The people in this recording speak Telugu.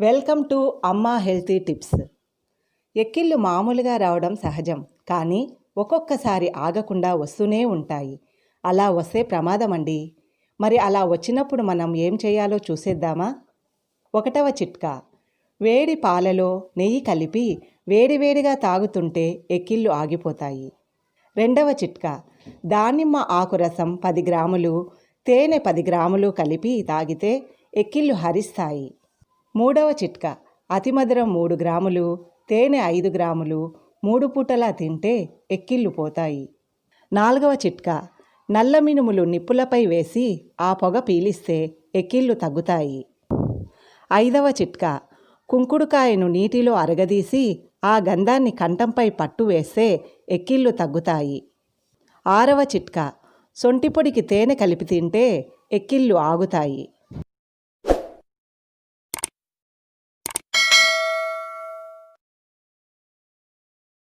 వెల్కమ్ టు అమ్మా హెల్తీ టిప్స్. ఎక్కిళ్ళు మామూలుగా రావడం సహజం, కానీ ఒక్కొక్కసారి ఆగకుండా వస్తూనే ఉంటాయి. అలా వస్తే ప్రమాదం అండి. మరి అలా వచ్చినప్పుడు మనం ఏం చేయాలో చూసేద్దామా? 1వ చిట్కా, వేడి పాలలో నెయ్యి కలిపి వేడివేడిగా తాగుతుంటే ఎక్కిళ్ళు ఆగిపోతాయి. 2వ చిట్కా, దానిమ్మ ఆకు రసం 10 గ్రాములు, తేనె 10 గ్రాములు కలిపి తాగితే ఎక్కిళ్ళు హరిస్తాయి. 3వ చిట్కా, అతిమధురం 3 గ్రాములు, తేనె 5 గ్రాములు 3 పూటలా తింటే ఎక్కిళ్ళు పోతాయి. 4వ చిట్కా, నల్ల మినుములు నిప్పులపై వేసి ఆ పొగ పీలిస్తే ఎక్కిళ్ళు తగ్గుతాయి. 5వ చిట్కా, కుంకుడుకాయను నీటిలో అరగదీసి ఆ గంధాన్ని కంఠంపై పట్టు వేస్తే ఎక్కిళ్ళు తగ్గుతాయి. 6వ చిట్కా, సొంటిపొడికి తేనె కలిపి తింటే ఎక్కిళ్ళు ఆగుతాయి.